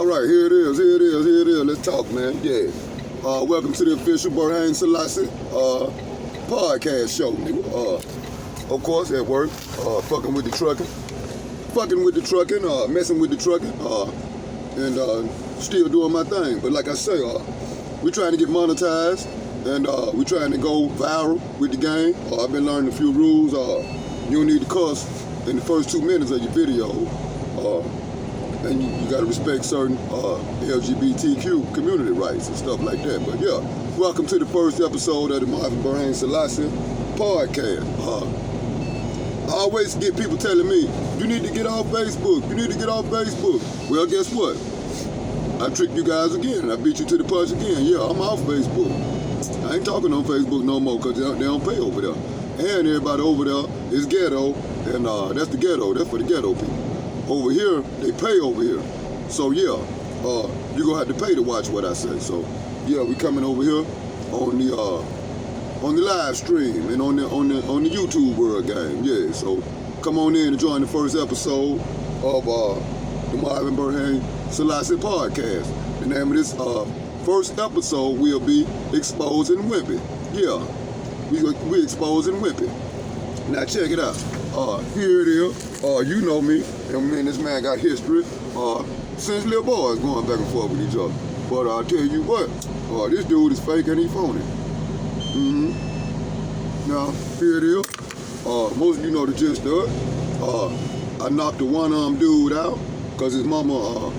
right, here it is. Let's talk, man. Yeah. Welcome to the official Burhan Selassie podcast show, nigga. Of course, at work, fucking with the trucking, messing with the trucking, and still doing my thing. But like I say, we trying to get monetized, and we trying to go viral with the game. I've been learning a few rules. You don't need to cuss in the first 2 minutes of your video. And you gotta respect certain LGBTQ community rights and stuff like that. But yeah, welcome to the first episode of the Burhan Selassie podcast. I always get people telling me, you need to get off Facebook, Well, guess what? I tricked you guys again. I beat you to the punch again. Yeah, I'm off Facebook. I ain't talking on Facebook no more because they don't pay over there. And everybody over there is ghetto, and that's the ghetto. That's for the ghetto people. Over here, they pay over here. So yeah, you're gonna have to pay to watch what I say. So yeah, we coming over here on the live stream and on the YouTube world game. Yeah, so come on in and join the first episode of the Marvin Burhan Selassie podcast. The name of this first episode will be Exposing Wimpy. Yeah, we exposing Wimpy. Now check it out. Here it is. You know me, and me and this man got history since little boys going back and forth with each other. But I'll tell you what, this dude is fake and he phony. Now, here it is. Most of you know the gist of it. I knocked the one-armed dude out because his mama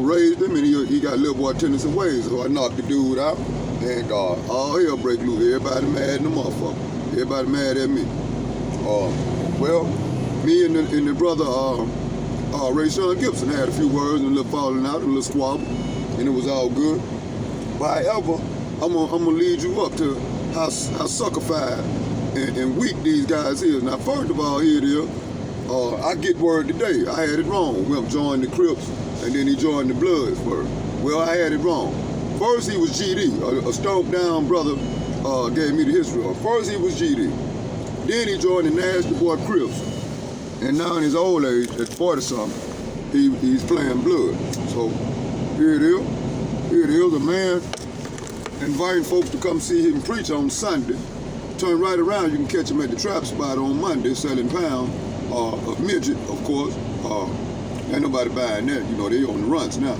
raised him and he got little boy tendency ways. So I knocked the dude out and all hell break loose. Everybody mad in the motherfucker. Everybody mad at me. Well, me and the brother Ray Sean Gibson had a few words and a little falling out, a little squabble, and it was all good. But however, I'm gonna lead you up to how suckified and weak these guys is. Now, first of all, here it is. I get word today. I had it wrong. Wimp joined the Crips, and then he joined the Bloods first. Well, I had it wrong. First, he was GD. A stomped down brother gave me the history of. First, he was GD. Then he joined the Nasty Boy Crips. And now in his old age, at 40-something, he's playing Blood. So here it is. Here it is, a man inviting folks to come see him preach on Sunday. Turn right around, you can catch him at the trap spot on Monday selling pounds of midget, of course. Ain't nobody buying that. You know, they on the runs now.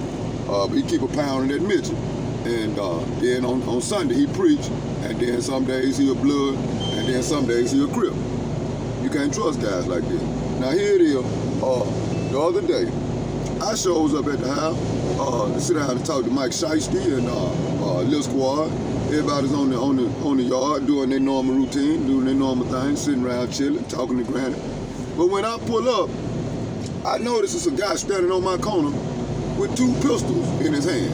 But he keep a pound of that midget. And then on Sunday he preach, and then some days he a Blood, and then some days he a Crip. You can't trust guys like this. Now here it is, the other day, I shows up at the house to sit down and talk to Mike Shiesty and Lil Squad. Everybody's on the yard doing their normal routine, doing their normal thing, sitting around chilling, talking to Granny. But when I pull up, I notice it's a guy standing on my corner with 2 pistols in his hand.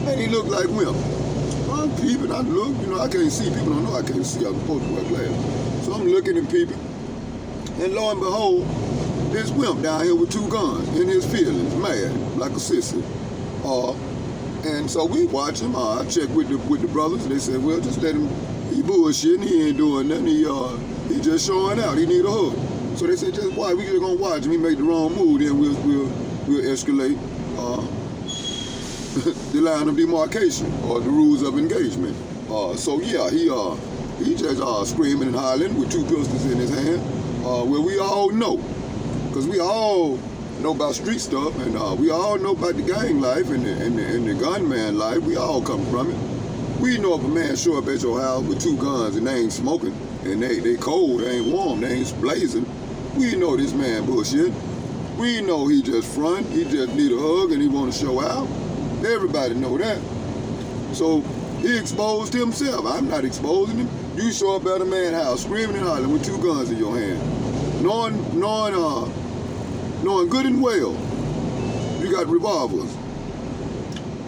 And he looked like Wimp. I'm peeping, I look, I can't see, people don't know I can't see, I'm supposed to wear glasses. So I'm looking and peeping. And lo and behold, this Wimp down here with 2 guns in his feelings, mad, like a sissy. And so we watch him. I checked with the brothers. They said, well, just let him, he bullshitting, he ain't doing nothing. He just showing out, he need a hug. So they said, just watch, we just gonna watch him. He make the wrong move, then we'll escalate the line of demarcation or the rules of engagement. So yeah, he just screaming and hollering with 2 pistols in his hand. Well, we all know, because we all know about street stuff, and we all know about the gang life and the gunman life. We all come from it. We know if a man show up at your house with 2 guns and they ain't smoking, and they cold, they ain't warm, they ain't blazing, we know this man bullshit. We know he just front, he just need a hug and he want to show out. Everybody know that. So he exposed himself. I'm not exposing him. You show up at a man's house screaming and hollering with 2 guns in your hand, knowing good and well you got revolvers,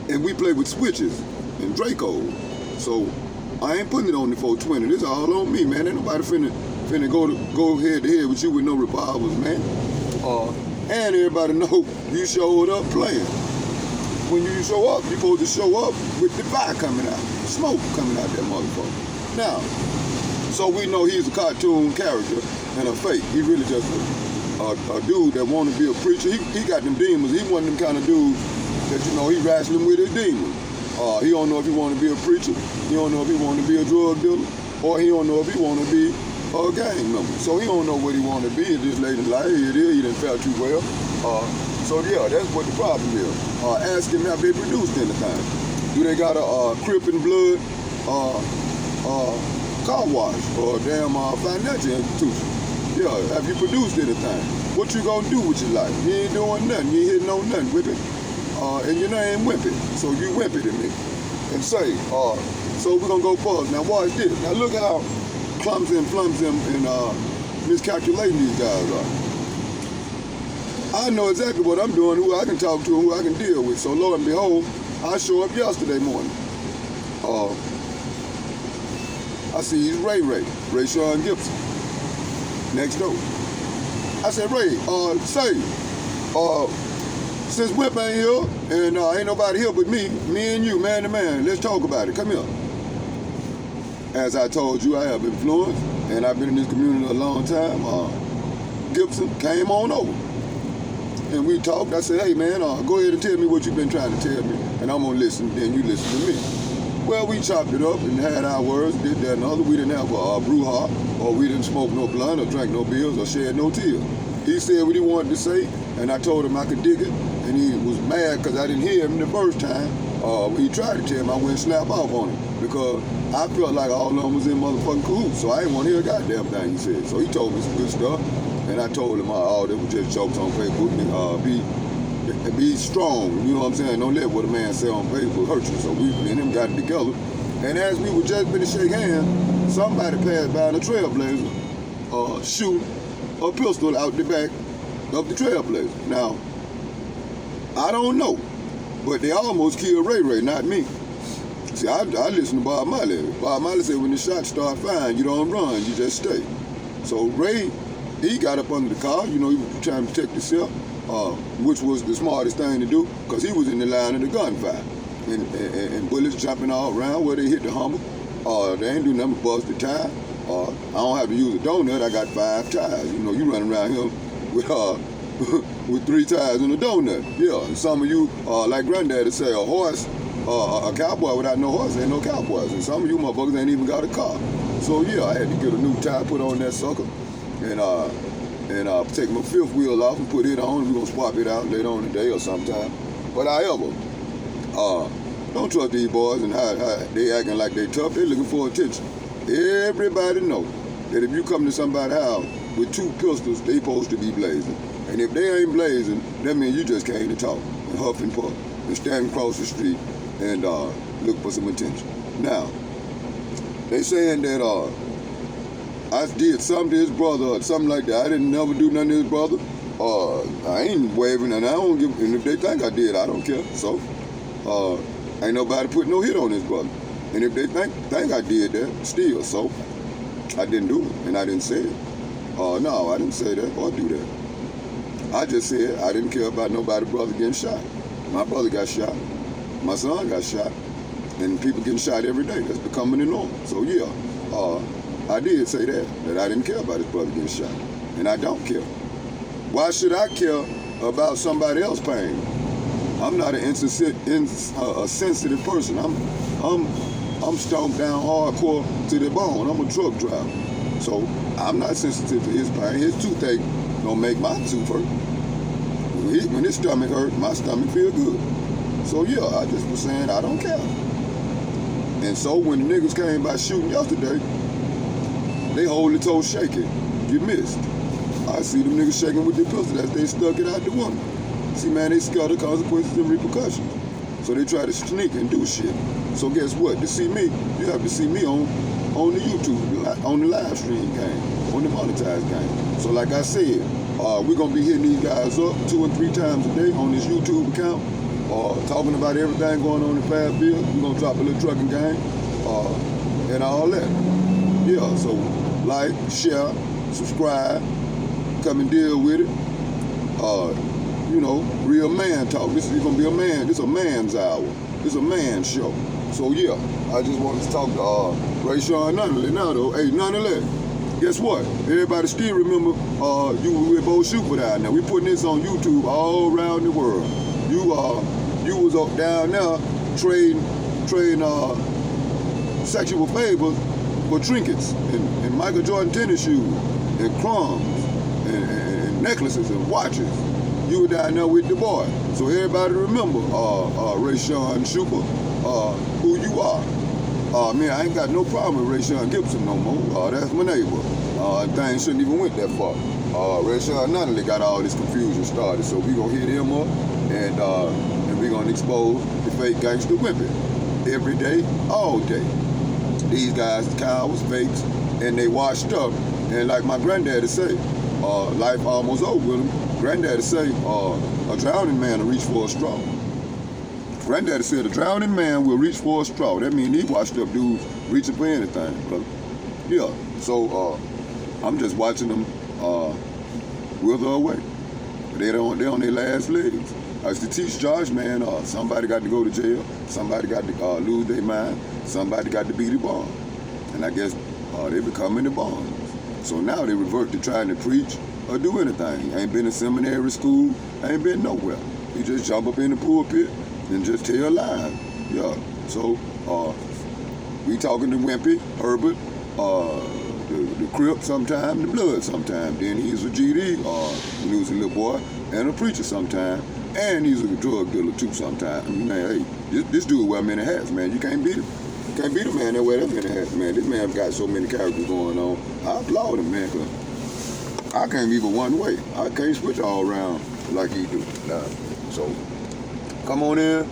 and we play with switches and Dracos. So I ain't putting it on the 420. This all on me, man. Ain't nobody finna go head to head with you with no revolvers, man. And everybody know you showed up playing. When you show up, you're supposed to show up with the fire coming out, smoke coming out that motherfucker. Now, so we know he's a cartoon character and a fake. He really just a dude that want to be a preacher. He got them demons. He one of them kind of dudes that, you know, he wrestling with his demons. He don't know if he want to be a preacher. He don't know if he want to be a drug dealer, or he don't know if he want to be a gang member. So he don't know what he want to be at this late in life. Here it is. He didn't feel too well. So yeah, that's what the problem is. Ask him, have they produced anything? Do they got a Crip and Blood car wash or a damn financial institution? Yeah, have you produced anything? What you gonna do with your life? You ain't doing nothing. You ain't hitting on nothing with it. And your name Wimpy, so you Wimpy to me. And say, so we're gonna go pause. Now watch this. Now look how clumsy and miscalculating these guys are. I know exactly what I'm doing, who I can talk to, who I can deal with. So lo and behold, I show up yesterday morning. I see he's Ray Sean Gibson, next door. I said, Ray, since Whip ain't here, and ain't nobody here but me and you, man to man, let's talk about it. Come here. As I told you, I have influence, and I've been in this community a long time. Gibson came on over, and we talked. I said, hey man, go ahead and tell me what you've been trying to tell me, and I'm gonna listen, then you listen to me. Well, we chopped it up and had our words, did that and other. We didn't have a brouhaha, or we didn't smoke no blunt, or drink no beers, or shed no tears. He said what he wanted to say, and I told him I could dig it, and he was mad because I didn't hear him the first time. When he tried to tell him, I went and slap off on him, because I felt like all of them was in motherfucking cahoots, so I didn't want to hear a goddamn thing he said. So he told me some good stuff, and I told him all that was just jokes on Facebook, and be strong, you know what I'm saying? Don't let what a man say on Facebook hurt you. So we and him got it together, and as we were just going to shake hands, somebody passed by in a Trailblazer, shooting a pistol out the back of the Trailblazer. Now, I don't know, but they almost killed Ray, not me. See, I listen to Bob Marley. Bob Marley said when the shots start firing, you don't run, you just stay. So Ray, he got up under the car, you know, he was trying to protect himself, which was the smartest thing to do, because he was in the line of the gunfire. And bullets jumping all around where they hit the Hummer. They ain't do nothing but bust the tire. I don't have to use a donut, I got 5 tires. You know, you running around here with 3 tires in a donut. Yeah, and some of you, like Granddaddy say, a horse, a cowboy without no horse ain't no cowboys. And some of you motherfuckers ain't even got a car. So yeah, I had to get a new tire put on that sucker, and take my 5th wheel off and put it on. We're gonna swap it out later on today or sometime. But however, don't trust these boys and how they acting like they tough. They looking for attention. Everybody know that if you come to somebody's house with 2 pistols, they supposed to be blazing. And if they ain't blazing, that means you just came to talk and huff and puff and stand across the street and look for some attention. Now, they saying that I did something to his brother or something like that. I didn't never do nothing to his brother. I ain't waving, and I don't give. And if they think I did, I don't care. So, ain't nobody put no hit on his brother. And if they think I did that, still, so I didn't do it, and I didn't say it. No, I didn't say that or do that. I just said I didn't care about nobody's brother getting shot. My brother got shot. My son got shot. And people getting shot every day. That's becoming the norm. So yeah, I did say that I didn't care about his brother getting shot. And I don't care. Why should I care about somebody else's pain? I'm not a sensitive person. I'm stomped down hardcore to the bone. I'm a truck driver. So I'm not sensitive to his pain. His toothache don't make my tooth hurt. When his stomach hurt, my stomach feel good. So yeah, I just was saying I don't care. And so when the niggas came by shooting yesterday, they hold the toe shaking. You missed. I see them niggas shaking with their pistol as they stuck it out the window. See, man, they scared of consequences and repercussions. So they try to sneak and do shit. So guess what? To see me, you have to see me on the YouTube, on the live stream game, on the monetized game. So like I said, we're going to be hitting these guys up 2 and 3 times a day on this YouTube account, talking about everything going on in Fayetteville. We're going to drop a little trucking game, and all that. Yeah, so like, share, subscribe, come and deal with it. You know, real man talk. This is gonna be a man. This is a man's hour. This is a man's show. So yeah, I just wanted to talk to Ray Sean Nunley now though. Hey, Nunley, guess what? Everybody still remember you with Bo Shooper down there. We putting this on YouTube all around the world. You was up down there trading sexual favors for trinkets and Michael Jordan tennis shoes and crumbs and necklaces and watches. You were down there with the boy. So everybody remember Rayshawn Shooper, who you are. Man, I ain't got no problem with Rayshawn Gibson no more. That's my neighbor. Things shouldn't even went that far. Rayshawn Nunnally got all this confusion started. So we gonna hit him up and we gonna expose the fake gangster Wimpy. Every day, all day. These guys, cowards, fakes, and they washed up. And like my granddaddy say, life almost over with him. Granddaddy say, a drowning man will reach for a straw. Granddaddy said a drowning man will reach for a straw. That means he washed up dudes reaching for anything, brother. Yeah, so I'm just watching them wither away. They on their last legs. I used to teach Josh, man, somebody got to go to jail, somebody got to lose their mind, somebody got to be the bomb. And I guess they becoming the bombs. So now they revert to trying to preach or do anything. Ain't been in seminary school, ain't been nowhere. You just jump up in the pulpit and just tell lies. Yeah, so we talking to Wimpy, Herbert, the Crip sometime, the Blood sometime. Then he's a GD when he was a little boy, and a preacher sometime. And he's a drug dealer too sometimes. Man, hey, this dude wear many hats, man. You can't beat him. You can't beat a man that wear that many hats, man. This man got so many characters going on. I applaud him, man, because I can't even one way. I can't switch all around like he do. Nah. So come on in,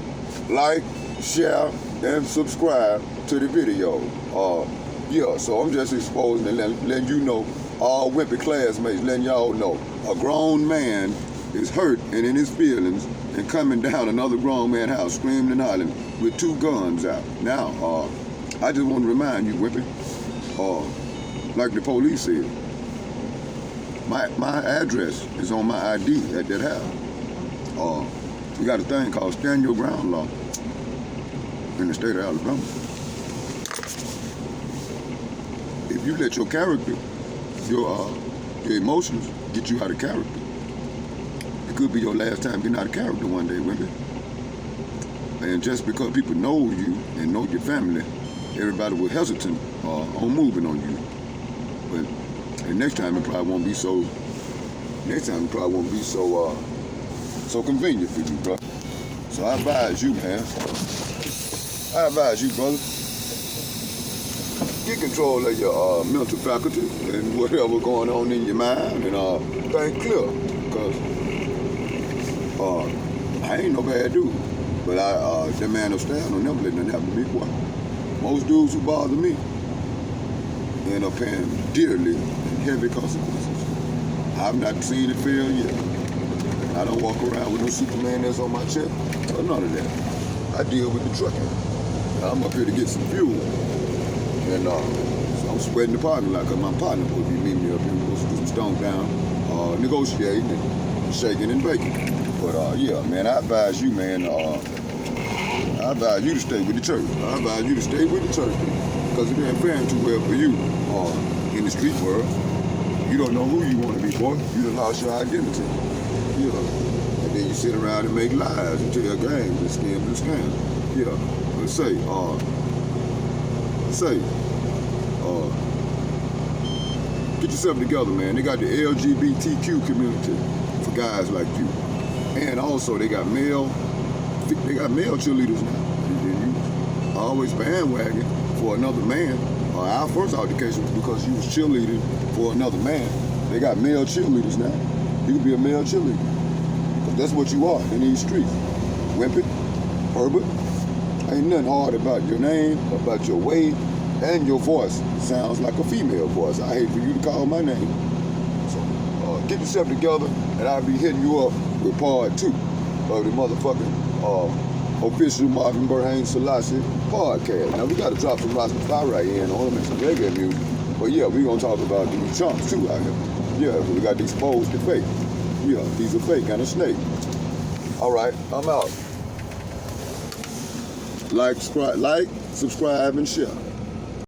like, share, and subscribe to the video. Yeah, so I'm just exposing and letting you know, all Wimpy classmates, letting y'all know, a grown man is hurt and in his feelings and coming down another grown man's house screaming and hollering with 2 guns out. Now, I just want to remind you, Wimpy, like the police said, my address is on my ID at that house. We got a thing called stand your ground law in the state of Alabama. If you let your character, your emotions get you out of character, it could be your last time getting out of character one day, Wimpy. And just because people know you and know your family, everybody will hesitant on moving on you. But next time it probably won't be so. Next time it probably won't be so so convenient for you, bro. So I advise you, man. I advise you, brother. Get control of your mental faculty and whatever going on in your mind, and think clear. Cause I ain't no bad dude, but that man upstairs don't never let nothing happen to me, boy. Most dudes who bother me end up paying dearly and heavy consequences. I've not seen it fail yet. I don't walk around with no Superman that's on my chest or none of that. I deal with the trucking. I'm up here to get some fuel, and so I'm spreading the parking lot because my partner will be meeting me up here. We're supposed to do some stone down, negotiating and shaking and baking. But yeah, man, I advise you, man. I advise you to stay with the church. I advise you to stay with the church because it ain't faring too well for you in the street world. You don't know who you want to be, boy. You done lost your identity. Yeah. And then you sit around and make lies and tell games and scam. Yeah. But say, get yourself together, man. They got the LGBTQ community for guys like you. And also they got male cheerleaders now. You always bandwagon for another man. Our first altercation was because you was cheerleading for another man. They got male cheerleaders now. You can be a male cheerleader. Because that's what you are in these streets. Wimpy, Herbert. Ain't nothing hard about your name, about your weight, and your voice. Sounds like a female voice. I hate for you to call my name. So get yourself together, and I'll be hitting you up with part 2 of the motherfucking official Marvin Burhain Selassie podcast. Now we gotta drop some Rastafari in on them and some reggae music. But yeah, we gonna talk about these chumps too out here. Yeah, we got exposed to fake. Yeah, these are fake and a snake. Alright, I'm out. Like, subscribe, and share.